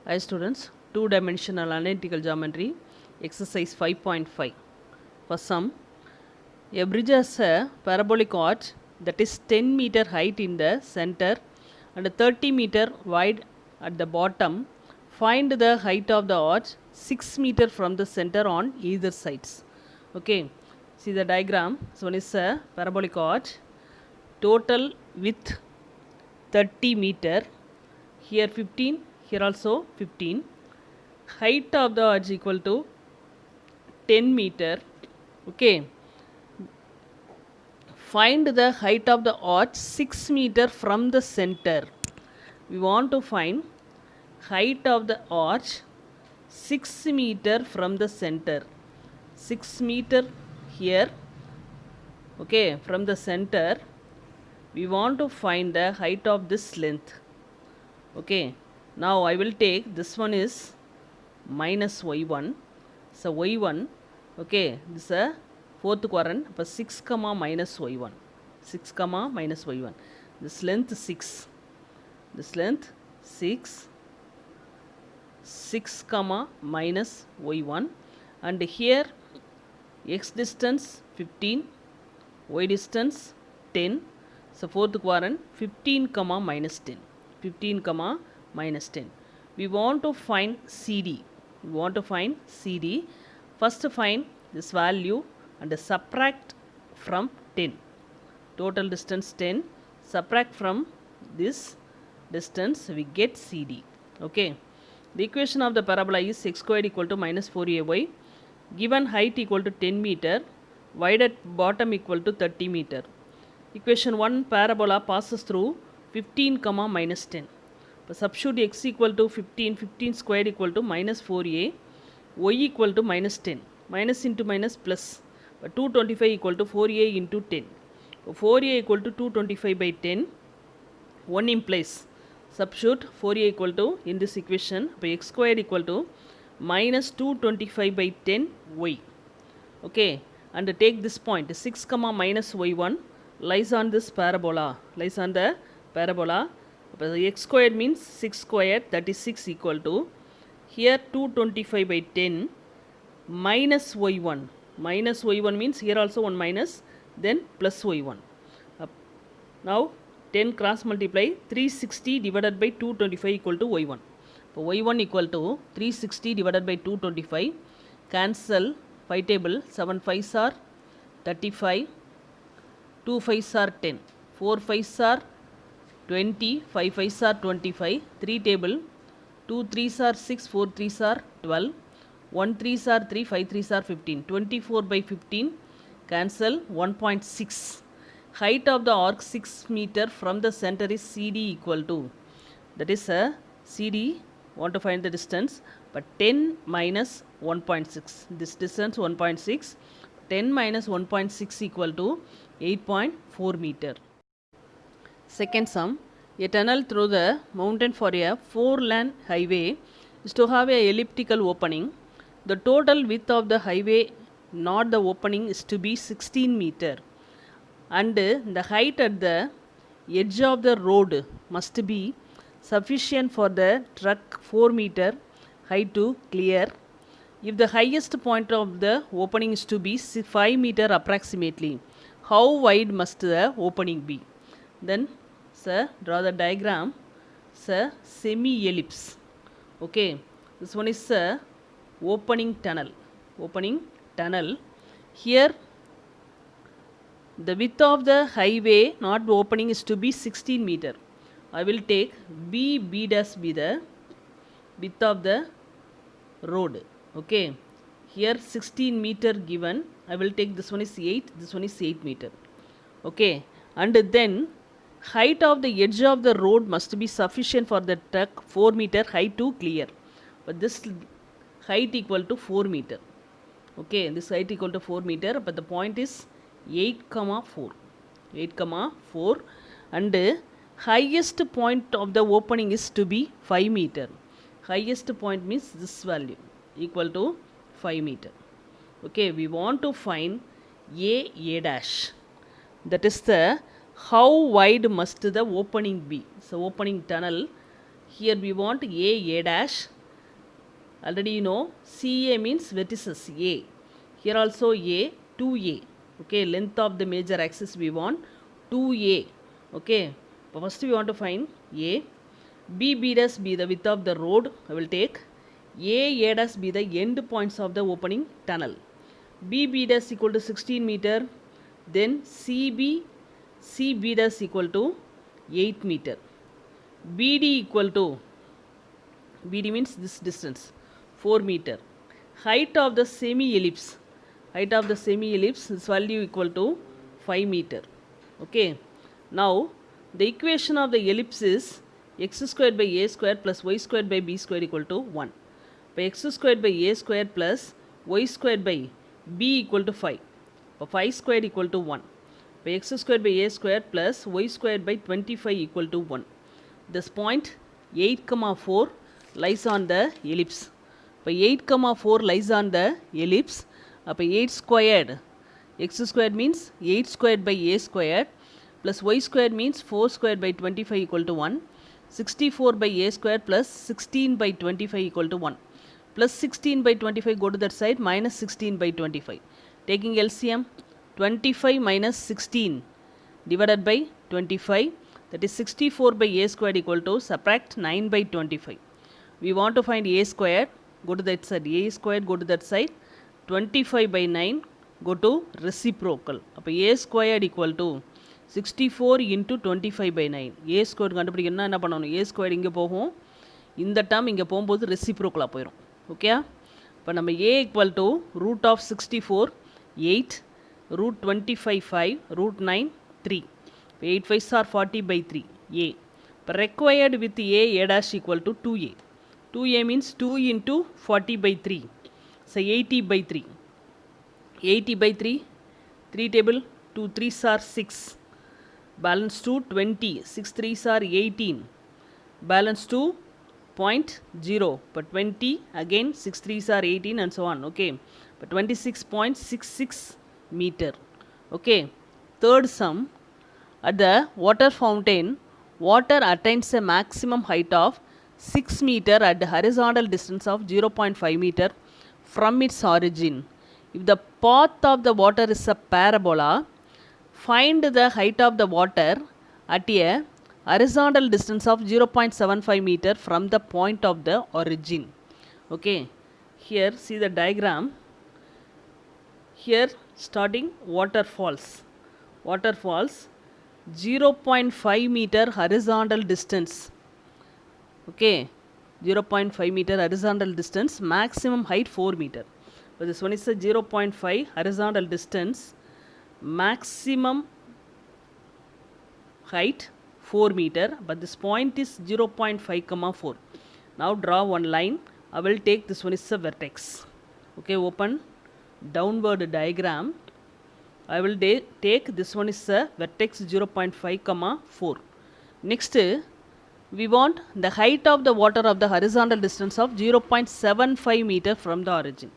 Hi students, two-dimensional analytical geometry, exercise 5.5. For sum, a bridge has a parabolic arch that is 10 meter height in the center and 30 meter wide at the bottom. Find the height of the arch 6 meter from the center on either sides. Okay, see the diagram. So one is a parabolic arch, total width 30 meter, here 15, here also 15. Height of the arch equal to 10 meter. Okay, find the height of the arch 6 meter from the center. We want to find height of the arch 6 meter from the center. 6 meter here. Okay, from the center we want to find the height of this length. Okay, now I will take this one is minus y1. So y1, okay, this is a fourth quadrant, but 6 comma minus y1. 6 comma minus y1. This length 6. This length 6. 6 comma minus y1. And here x distance 15, y distance 10. So fourth quadrant 15 comma minus 10. 15 comma minus 10. We want to find CD. We want to find CD. First find this value and subtract from 10. Total distance 10. Subtract from this distance, we get CD. Okay. The equation of the parabola is x squared equal to minus 4ay. Given height equal to 10 meter. Wide at bottom equal to 30 meter. Equation 1, parabola passes through 15 comma minus 10. But substitute x equal to 15, 15 squared equal to minus 4a, y equal to minus 10. Minus into minus plus. But 225 equal to 4a into 10. So 4a equal to 225 by 10. 1 implies. Substitute 4a equal to, in this equation, by x squared equal to minus 225 by 10 y. Okay. And take this point, 6 comma minus y1 lies on this parabola, lies on the parabola. X squared means 6 squared, that is 6 equal to, here 225 by 10 minus y1. Minus y1 means here also 1 minus, then plus y1. Now 10 cross multiply, 360 divided by 225 equal to y1. So y1 equal to 360 divided by 225. Cancel 5 table, 7 5s are 35. 2 5s are 10, 4 5s are 20, 5 5s are 25, 3 table, 2 3s are 6, 4 3s are 12, 1 3s are 3, 5 3s are 15, 24 by 15, cancel 1.6. Height of the arc 6 meter from the center is CD equal to, that is a CD, want to find the distance, but 10 minus 1.6, this distance 1.6, 10 minus 1.6 equal to 8.4 meter. Second sum, a tunnel through the mountain for a 4-lane highway is to have a elliptical opening. The total width of the highway, not the opening, is to be 16 meter. And the height at the edge of the road must be sufficient for the truck 4 meter height to clear. If the highest point of the opening is to be 5 meter approximately, how wide must the opening be? Then, sir, draw the diagram. Sir, semi-ellipse. Okay, this one is a opening tunnel. Opening tunnel. Here, the width of the highway, not the opening, is to be 16 meter. I will take B dash be the width of the road. Okay, here 16 meter given. I will take this one is 8, this one is 8 meter. Okay, and then height of the edge of the road must be sufficient for the truck 4 meter height to clear. But this height equal to 4 meter. Okay, this height equal to 4 meter, but the point is 8 comma 4. 8 comma 4, and highest point of the opening is to be 5 meter. Highest point means this value equal to 5 meter. Okay, we want to find A dash. That is the how wide must the opening be. So opening tunnel, Here we want A dash. Already you know CA means vertices A. Here also A, 2A. Okay, length of the major axis we want 2A. Okay, first we want to find A. B dash be the width of the road. I will take A dash be the end points of the opening tunnel. B dash equal to 16 meter. Then CB dash equal to 8 meter. BD equal to, BD means this distance, 4 meter. Height of the semi-ellipse, height of the semi-ellipse, this value equal to 5 meter. Okay, now the equation of the ellipse is x squared by a square plus y squared by b square equal to 1. By x squared by a square plus y squared by b equal to 5. For 5 squared equal to 1. By x squared by a square plus y squared by 25 equal to 1. This point 8, 4 lies on the ellipse. By 8, 4 lies on the ellipse. By 8 squared, x squared means 8 squared by a squared plus y squared means 4 squared by 25 equal to 1. 64 by a square plus 16 by 25 equal to 1. Plus 16 by 25 go to that side, minus 16 by 25. Taking LCM, 25 minus 16 divided by 25, that is 64 by a squared equal to, subtract 9 by 25. We want to find a squared, go to that side, a squared go to that side, 25 by 9 go to reciprocal. A squared equal to 64 into 25 by 9. A squared கண்டுபிடிக்கணும்னா என்ன பண்ணணும், a squared இங்கே போகும், இந்த term இங்கே போகும்போது ரெசிப்ரோக்கலாக போயிடும். Okay, இப்போ நம்ம a equal to root of 64 8, root 25 5, root 9 3. 8 5s are 40 by 3 a. இப்போ required with a dash equal to 2a. 2a means 2 into 40 by 3. So 80 by 3. 80 by 3, 3 table, 2 3s are 6. Balance 2 20, 6 3s are 18. Balance 2 0.0, but 20 again 6 3s are 18 and so on. Okay, but 26.66 meter. Okay, third sum, at the water fountain water attains a maximum height of 6 meter at the horizontal distance of 0.5 meter from its origin. If the path of the water is a parabola, find the height of the water at a horizontal distance of 0.75 meter from the point of the origin. Okay, here see the diagram. Here starting waterfalls, 0.5 meter horizontal distance. Okay, 0.5 meter horizontal distance, maximum height 4 meter. But this one is a 0.5 horizontal distance, maximum height 4 meter, but this point is 0.5, 4. Now draw one line. I will take this one is a vertex. Okay, open downward diagram. I will take this one is a vertex 0.5, 4. Next, we want the height of the water of the horizontal distance of 0.75 meter from the origin.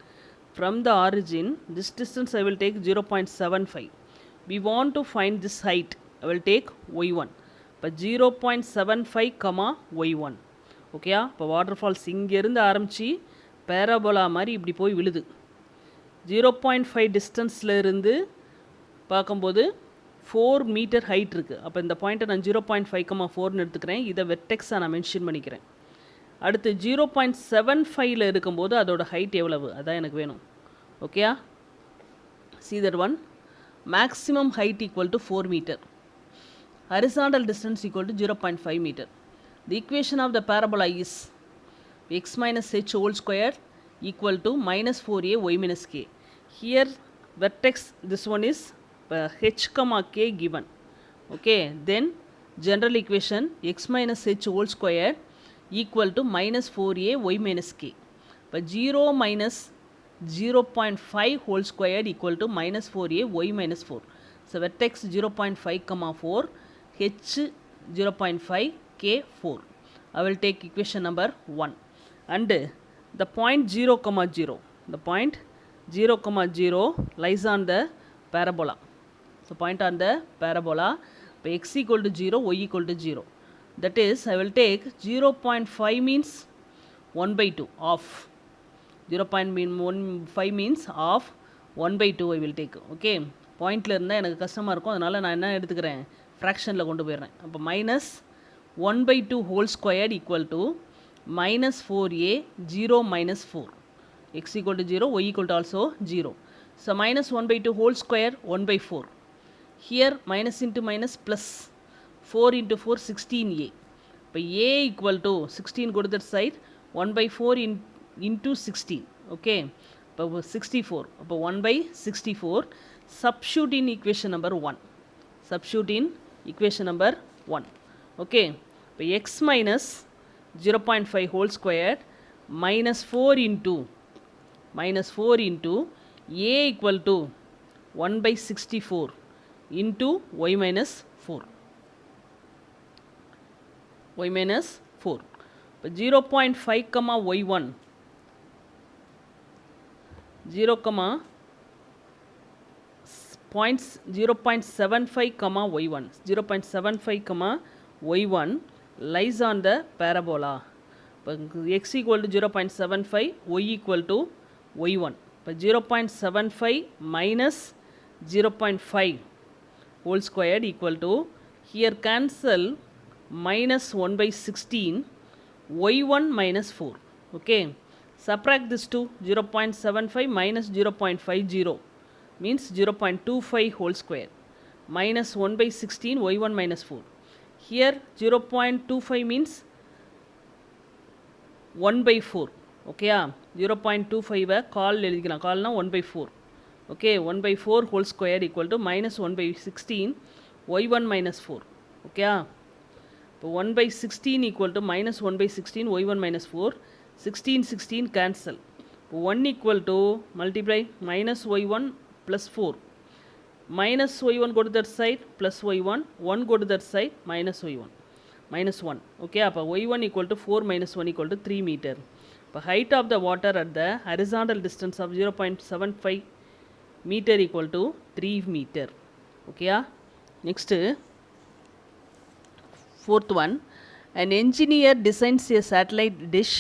From the origin, this distance I will take 0.75. We want to find this height. I will take y1. But 0.75, y1. Okay, இப்போ waterfalls இங்கேருந்து ஆரம்பித்து parabola மாதிரி இப்படி போய் விழுது. 0.5 டிஸ்டன்ஸில் இருந்து பார்க்கும்போது 4 மீட்டர் ஹைட் இருக்குது. அப்போ இந்த பாயிண்ட்டை நான் 0.5, 4ன்னு எடுத்துக்கிறேன். இதை வெர்டெக்ஸாக நான் மென்ஷன் பண்ணிக்கிறேன். அடுத்து 0.75 இருக்கும்போது அதோட ஹைட் எவ்வளவு, அதான் எனக்கு வேணும். ஓகேயா, see that one. Maximum height equal to 4 meter. Horizontal distance equal to 0.5 meter. The equation of the parabola is x minus h whole square equal to minus 4a y minus k. Here vertex, this one is h, k given. Okay, then general equation x minus h whole square equal to minus 4a y minus k. But 0 minus 0.5 whole square equal to minus 4a y minus 4. So vertex 0.5, 4, h 0.5, k 4. I will take equation number 1. And the point 0, 0. The point 0, 0 lies on the parabola. So point on the parabola. X equal to 0, y equal to 0. That is, I will take 0.5 means 1 by 2 of 0.15 means of 1 by 2 I will take. Okay, பாயிண்டில் இருந்தால் எனக்கு கஷ்டமாக இருக்கும், அதனால் நான் என்ன எடுத்துக்கிறேன், ஃப்ராக்ஷனில் கொண்டு போயிடுறேன். அப்போ minus 1 by 2 whole squared equal to minus 4a 0 minus 4. X equal to 0, y equal to also 0. So minus 1 by 2 whole square 1 by 4. Here minus into minus plus 4 into 4 16a. இப்போ a equal to 16 go to that side, 1 by 4 into 16. Okay, இப்போ 64. அப்போ 1 by 64. Substitute in equation number 1. Substitute in equation number 1. Okay, இப்போ x minus 0.5 whole squared minus 4 into a equal to 1 by 64 into y minus 4. Y minus 4. இப்போ 0.5 comma y1 0.75 comma y1 0.75 comma y1 lies on the parabola. X equal to 0.75, y equal to y1. But 0.75 minus 0.5 whole squared equal to, here cancel minus 1 by 16, y1 minus 4. Okay, subtract this to 0.75 minus 0.50 means 0.25 whole square minus 1 by 16 y1 minus 4. Here 0.25 means 1 by 4. Okay, 0.25 call எழுதிக்கலாம், callனா 1 by 4. Okay, 1 by 4 whole square equal to minus 1 by 16 y1 minus 4. Okay, இப்போ 1 by 16 equal to minus 1 by 16 y1 minus 4. 16 cancel. 1 equal to multiply minus y1 plus 4. Minus y1 go to that side, plus y1, 1 go to that side, minus y1, minus 1. Okay, அப்போ y1 equal to 4 minus 1 equal to 3 meter. இப்போ height of the water at the horizontal distance of 0.75 meter equal to 3 meter. Okay, next fourth one, an engineer designs a satellite dish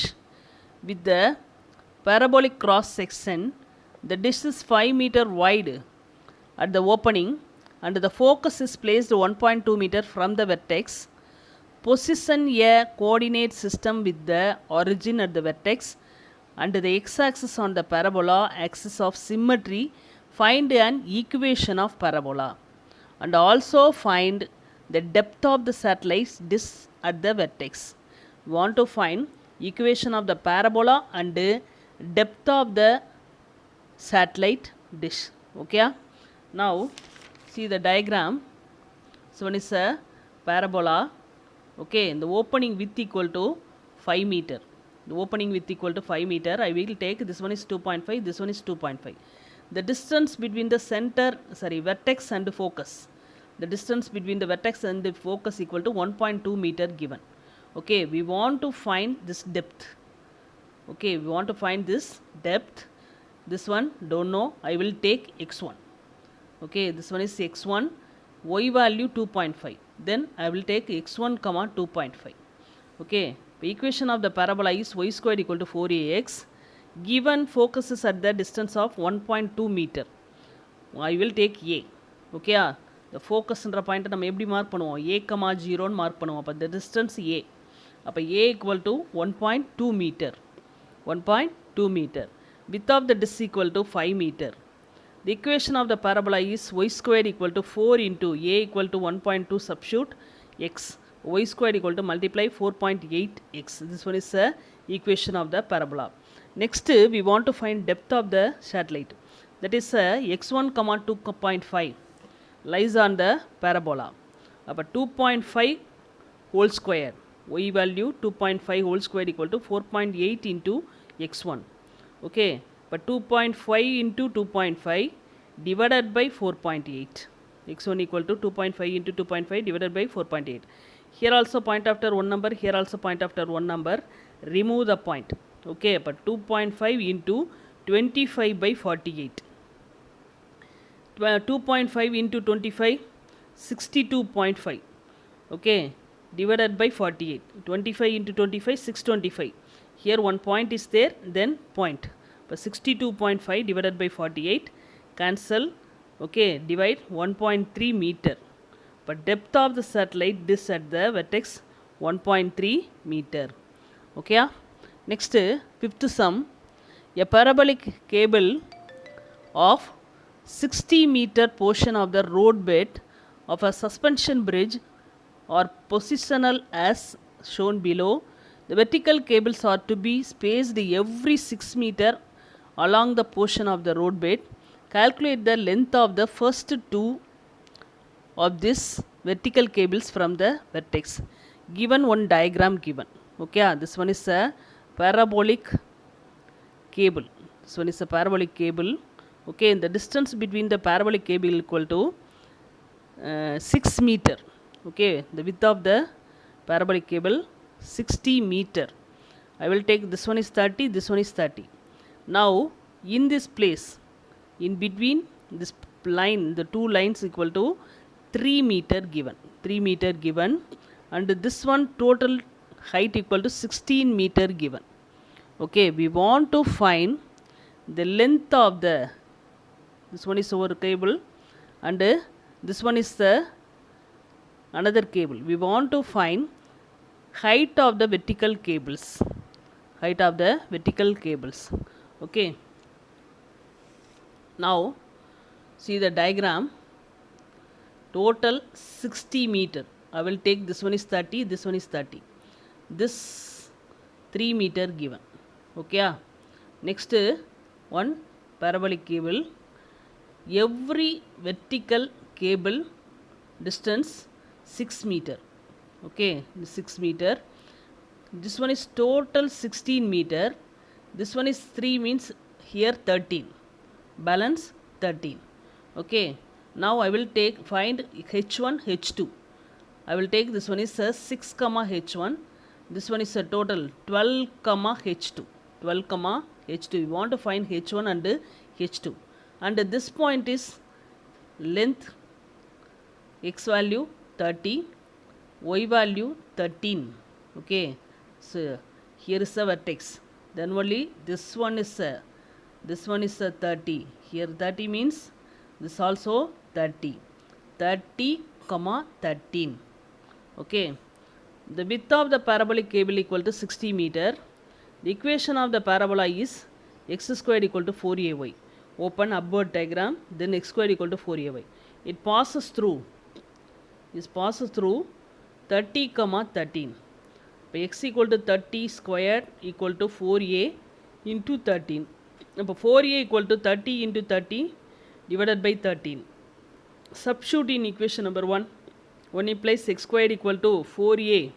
with the parabolic cross section. The dish is 5 meter wide at the opening and the focus is placed 1.2 meter from the vertex. Position a coordinate system with the origin at the vertex and the x-axis on the parabola axis of symmetry. Find an equation of parabola and also find the depth of the satellite dish at the vertex. We want to find equation of the parabola and depth of the satellite dish. Okay, now see the diagram. So one is a parabola. Okay, the opening width equal to 5 meter. The opening width equal to 5 meter. I will take this one is 2.5, this one is 2.5. The distance between the vertex and focus. The distance between the vertex and the focus equal to 1.2 meter given. Okay, we want to find this depth. Okay, we want to find this depth. This one don't know, I will take x1. Okay, this one is x1, y value 2.5. Then I will take x1 comma 2.5. Okay, the equation of the parabola is y squared equal to 4ax. Given focus is at the distance of 1.2 meter. I will take a. Okay, the focus என்ற point நம்ம எப்படி mark பண்ணுவோம், a, 0 mark பண்ணுவோம். அப்போ the distance a. அப்போ a equal to 1.2 meter. 1.2 meter. Width of the disk equal to 5 meter. The equation of the parabola is y squared equal to 4 into a equal to 1.2 substitute x. Y squared equal to multiply 4.8x. This one is the equation of the parabola. Next we want to find depth of the satellite. That is x1 comma 2.5 lies on the parabola. Appa 2.5 whole square, y value 2.5 whole square equal to 4.8 into x1. Okay, but 2.5 into 2.5 divided by 4.8. x1 equal to 2.5 into 2.5 divided by 4.8. Here also point after one number, here also point after one number. Remove the point. Okay, but 2.5 into 25 by 48. 2.5 into 25, 62.5. Okay, divided by 48. 25 into 25, 625. Here one point is there, then point. But 62.5 divided by 48, cancel. Okay, divide 1.3 meter. But depth of the satellite dish at the vertex 1.3 meter. Okay. Next, fifth sum. A parabolic cable of 60 meter portion of the roadbed of a suspension bridge are positional as shown below. The vertical cables are to be spaced every 6 meter along the portion of the roadbed. Calculate the length of the first two of these vertical cables from the vertex. Given one diagram given. Okay, this one is a parabolic cable. This one is a parabolic cable. Okay, the distance between the parabolic cable equal to 6 meter. Okay, the width of the parabolic cable 60 meter. I will take this one is 30, this one is 30. Now in this place, in between this line, the two lines equal to 3 meter given. 3 meter given, and this one total height equal to 16 meter given. Okay, we want to find the length of the, this one is our cable, and this one is the another cable. We want to find height of the vertical cables. Height of the vertical cables. Okay. Now see the diagram. Total 60 meter. I will take this one is 30, this one is 30. This 3 meter given. Okay. Next, one parabolic cable. Every vertical cable distance 6 meter. Okay, 6 meter. This one is total 16 meter. This one is 3 means here 13. Balance 13. Okay. Now I will find H1, H2. I will take this one is a 6 comma H1. This one is a total 12 comma H2. 12 comma H2. We want to find H1 and H2. And this point is length x value 30, y value 13. Okay, so here is the vertex. Then only this one is a 30. Here 30 means this also 30. 30 comma 13. Okay, the width of the parabolic cable equal to 60 meter. The equation of the parabola is x squared equal to 4ay. Open upward diagram, then x squared equal to 4ay. It passes through 30 comma 13. X equal to 30 squared equal to 4a into 13. Now 4a equal to 30 into 30 divided by 13. Substitute in equation number 1. 1 implies x squared equal to 4a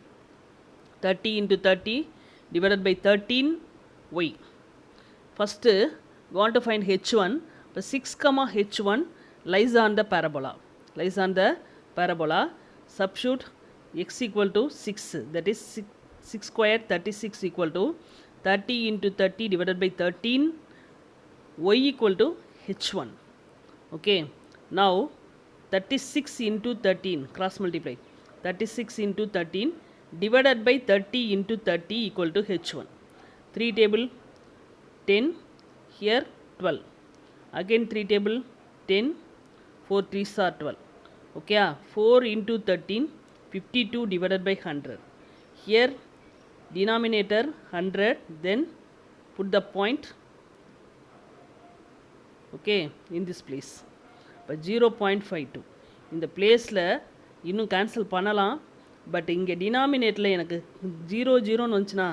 30 into 30 divided by 13y. First, we want to find h1. But 6 comma h1 lies on the parabola. Substitute x equal to 6. That is 6 squared 36 equal to 30 into 30 divided by 13. Y equal to h1. Okay. Now 36 into 13 cross multiply. 36 into 13 divided by 30 into 30 equal to h1. 3 table 10. Here 12. Again 3 table 10. 4 3s are 12. Okay. 4 into 13 52 divided by 100. Here denominator 100, then put the point. Okay, in this place. But 0.52 இந்த பிளேஸில் இன்னும் cancel பண்ணலாம். But இங்கே டினாமினேட்டில் எனக்கு 0 வந்துச்சுன்னா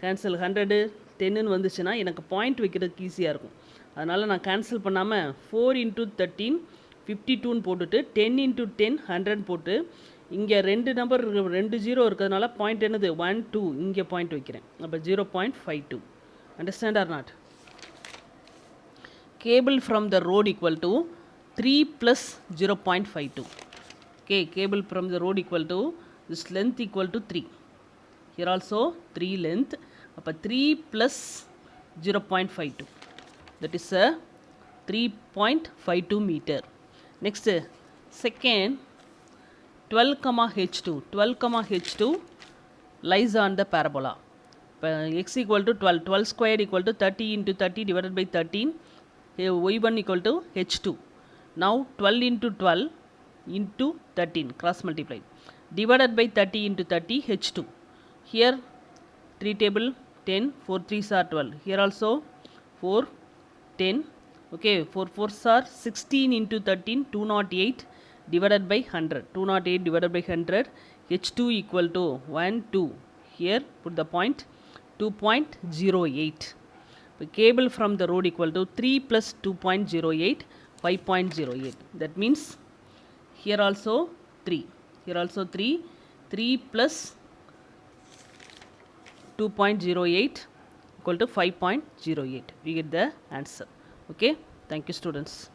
cancel 100 10ன்னு வந்துச்சுன்னா எனக்கு point வைக்கிறதுக்கு ஈஸியாக இருக்கும். அதனால் நான் கேன்சல் பண்ணாமல் 4 into 13 52ன்னு போட்டுட்டு 10 into 10 100 போட்டு இங்கே 2 நம்பர் 2 0 இருக்கிறதுனால பாயிண்ட் என்னது 1 2 இங்கே பாயிண்ட் வைக்கிறேன். அப்போ 0.52. Understand or not? Cable from the road equal to 3 plus 0.52. Okay, cable from the road equal to this length equal to 3. Here also 3 length. Appa 3 plus 0.52. That is a 3.52 meter. Next, second 12 comma h2 lies on the parabola. X equal to 12 squared equal to 30 into 30 divided by 13, y1 equal to h2. Now 12 into 12 into 13 cross multiply divided by 30 into 30 h2. Here 3 table 10, 4 3s are 12. Here also 4, 10. Okay, 4 4s are 16 into 13, 208 divided by 100. 208 divided by 100, h2 equal to 1, 2. Here put the point 2.08. The cable from the road equal to 3 plus 2.08, 5.08. That means here also 3. Here also 3. 3 plus 2.08 equal to 5.08. We get the answer. Okay. Thank you, students.